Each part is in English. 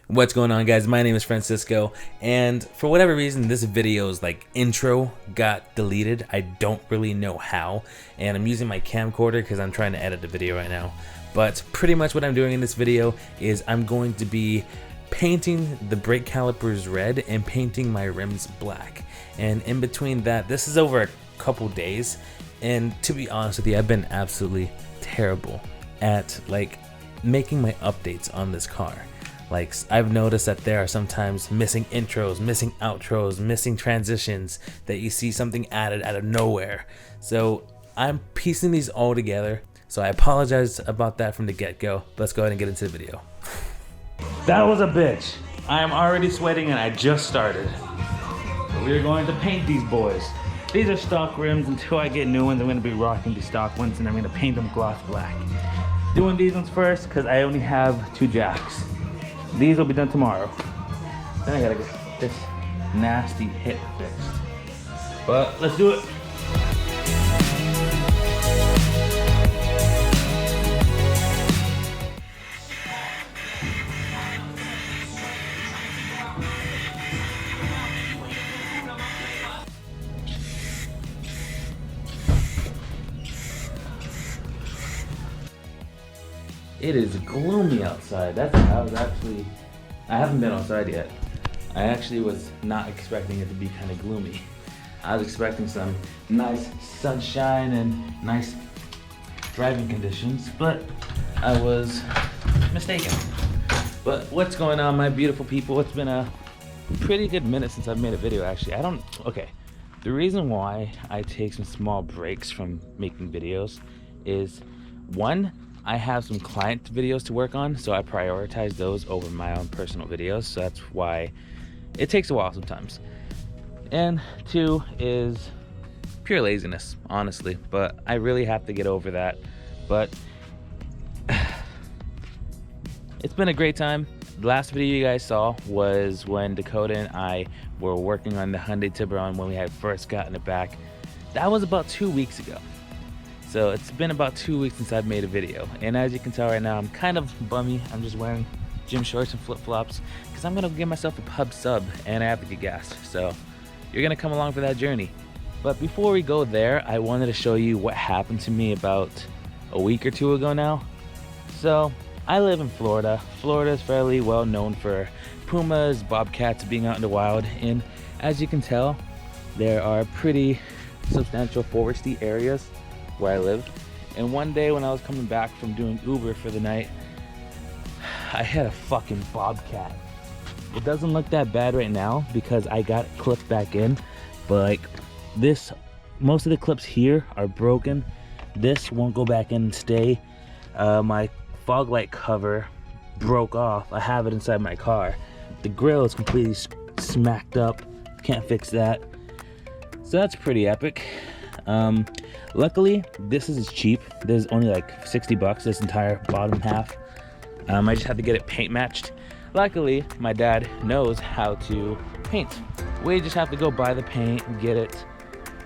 What's going on, guys? My name is Francisco, and for whatever reason this video's intro got deleted. I don't really know how, and I'm using my camcorder because I'm trying to edit the video right now. But pretty much what I'm doing in this video is I'm going to be painting the brake calipers red and painting my rims black. And in between that, this is over a couple days, and to be honest with you, I've been absolutely terrible at making my updates on this car. I've noticed that there are sometimes missing intros, missing outros, missing transitions, that you see something added out of nowhere. So I'm piecing these all together. So I apologize about that from the get-go. Let's go ahead and get into the video. That was a bitch. I am already sweating and I just started. So we are going to paint these boys. These are stock rims. Until I get new ones, I'm going to be rocking the stock ones and I'm going to paint them gloss black. Doing these ones first because I only have 2 jacks. These will be done tomorrow. Then I gotta get this nasty hip fixed. But let's do it. It is gloomy outside. I haven't been outside yet. I actually was not expecting it to be kind of gloomy. I was expecting some nice sunshine and nice driving conditions, but I was mistaken. But what's going on, my beautiful people? It's been a pretty good minute since I've made a video, actually. The reason why I take some small breaks from making videos is, one, I have some client videos to work on, so I prioritize those over my own personal videos, so that's why it takes a while sometimes. And 2 is pure laziness, honestly, but I really have to get over that. But it's been a great time. The last video you guys saw was when Dakota and I were working on the Hyundai Tiburon when we had first gotten it back. That was about 2 weeks ago. So it's been about 2 weeks since I've made a video. And as you can tell right now, I'm kind of bummy. I'm just wearing gym shorts and flip-flops because I'm gonna give myself a pub sub and I have to get gas. So you're gonna come along for that journey. But before we go there, I wanted to show you what happened to me about a week or 2 ago now. So I live in Florida. Florida is fairly well known for pumas, bobcats being out in the wild. And as you can tell, there are pretty substantial foresty areas where I live. And one day when I was coming back from doing Uber for the night, I had a fucking bobcat. It doesn't look that bad right now because I got it clipped back in, but most of the clips here are broken. This won't go back in and stay. My fog light cover broke off. I have it inside my car. The grill is completely smacked up. Can't fix that. So that's pretty epic. Luckily, this is cheap. This is only like 60 bucks, this entire bottom half. I just had to get it paint matched. Luckily, my dad knows how to paint. We just have to go buy the paint, get it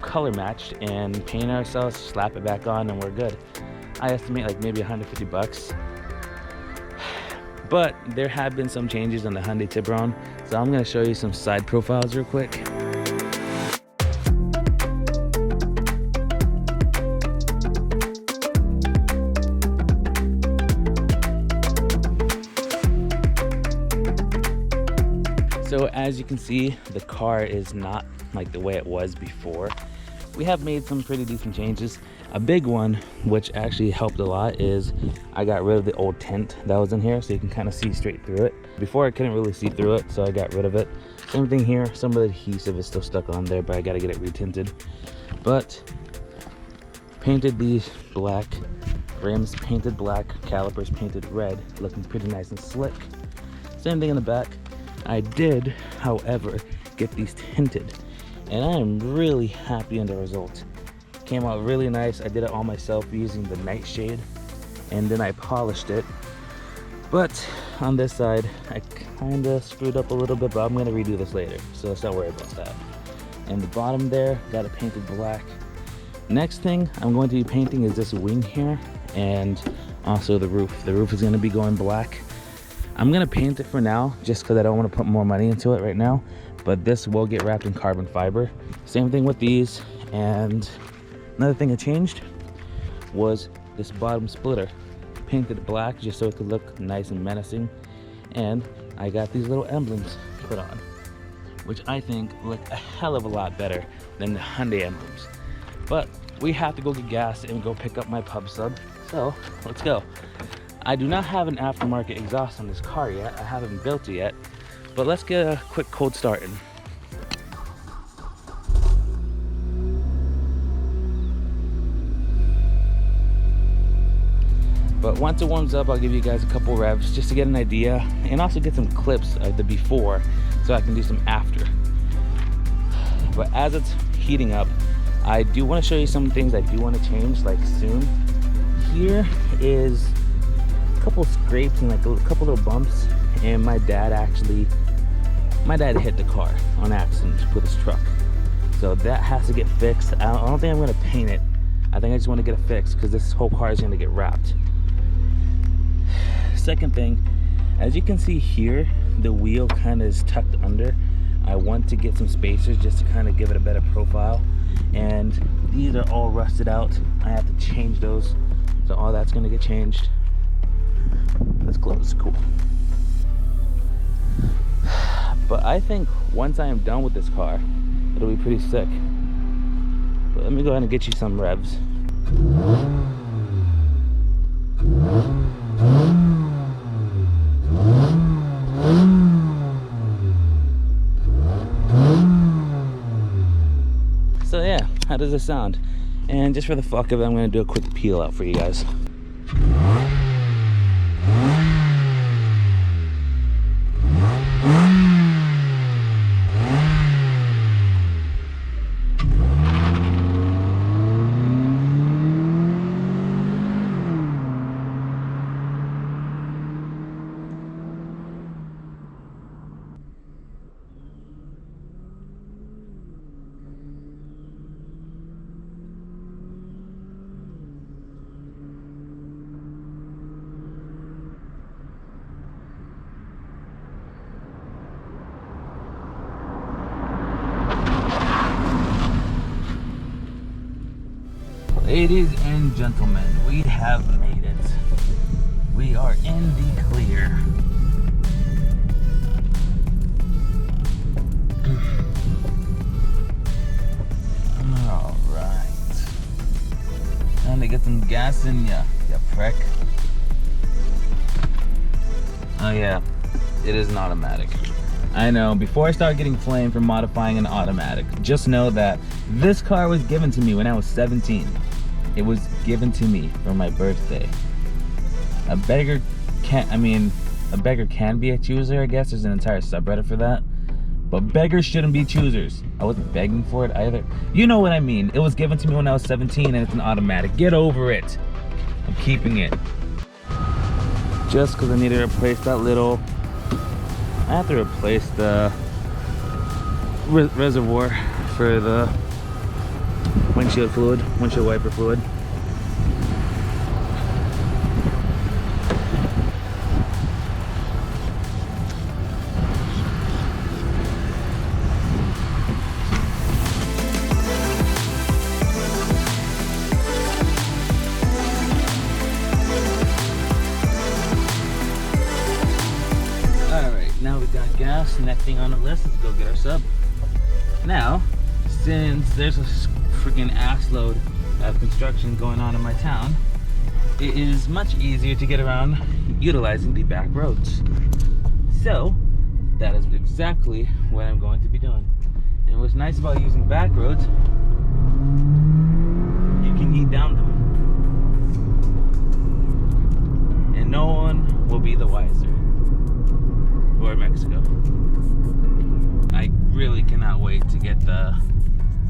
color matched, and paint ourselves, slap it back on, and we're good. I estimate maybe 150 bucks. But there have been some changes on the Hyundai Tiburon, so I'm gonna show you some side profiles real quick. So as you can see, the car is not like the way it was before. We have made some pretty decent changes. A big one, which actually helped a lot, is I got rid of the old tint that was in here, so you can kind of see straight through it. Before I couldn't really see through it, so I got rid of it. Same thing here, some of the adhesive is still stuck on there, but I gotta get it retinted. But painted these black rims, painted black, calipers painted red, looking pretty nice and slick. Same thing in the back. I did, however, get these tinted, and I am really happy in the result. Came out really nice. I did it all myself using the nightshade, and then I polished it. But on this side, I kind of screwed up a little bit, but I'm going to redo this later, so let's not worry about that. And the bottom there, got it painted black. Next thing I'm going to be painting is this wing here, and also the roof. The roof is going to be going black. I'm gonna paint it for now just because I don't want to put more money into it right now, but this will get wrapped in carbon fiber. Same thing with these. And another thing I changed was this bottom splitter. Painted it black just so it could look nice and menacing. And I got these little emblems put on, which I think look a hell of a lot better than the Hyundai emblems. But we have to go get gas and go pick up my pub sub, so let's go. I do not have an aftermarket exhaust on this car yet. I haven't built it yet, but let's get a quick cold start in. But once it warms up, I'll give you guys a couple revs just to get an idea and also get some clips of the before so I can do some after. But as it's heating up, I do want to show you some things I do want to change like soon. Here is a couple scrapes and like a couple little bumps, and my dad hit the car on accident with his truck. So that has to get fixed. I don't think I'm going to paint it. I think I just want to get it fixed because this whole car is going to get wrapped. Second thing, as you can see here, the wheel kind of is tucked under. I want to get some spacers just to kind of give it a better profile, and these are all rusted out. I have to change those, so all that's going to get changed. Let's close. Cool. But I think once I am done with this car, it'll be pretty sick. But let me go ahead and get you some revs. So yeah, how does this sound? And just for the fuck of it, I'm gonna do a quick peel out for you guys. Ladies and gentlemen, we have made it. We are in the clear. Alright. Time to get some gas in ya, you prick. Oh yeah, it is an automatic. I know, before I start getting flamed for modifying an automatic, just know that this car was given to me when I was 17. It was given to me for my birthday. A beggar can be a chooser, I guess. There's an entire subreddit for that. But beggars shouldn't be choosers. I wasn't begging for it either. You know what I mean. It was given to me when I was 17 and it's an automatic. Get over it. I'm keeping it. Just because I need to replace that little... I have to replace the reservoir for the windshield wiper fluid. Alright, now we've got gas. Next thing on the list is to go get our sub. Now, since there's a freaking ass load of construction going on in my town, it is much easier to get around utilizing the back roads. So that is exactly what I'm going to be doing. And what's nice about using back roads, you can eat down them and no one will be the wiser. Or Mexico. I really cannot wait to get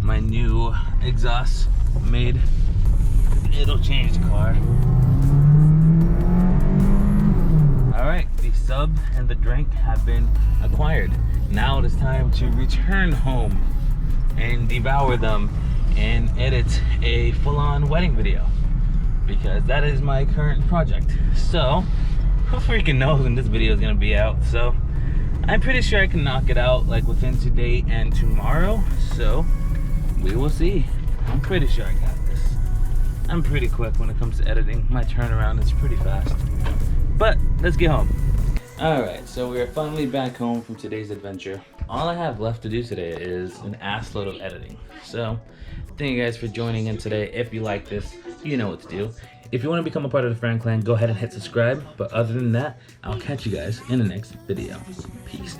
my new exhaust made. It'll change the car. Alright, the sub and the drink have been acquired. Now it is time to return home and devour them and edit a full-on wedding video, because that is my current project. So who freaking knows when this video is gonna be out? So I'm pretty sure I can knock it out like within today and tomorrow. So we will see. I'm pretty sure I got this. I'm pretty quick when it comes to editing. My turnaround is pretty fast. But let's get home. Alright, so we are finally back home from today's adventure. All I have left to do today is an ass load of editing. So thank you guys for joining in today. If you like this, you know what to do. If you want to become a part of the Fran Clan, go ahead and hit subscribe. But other than that, I'll catch you guys in the next video. Peace.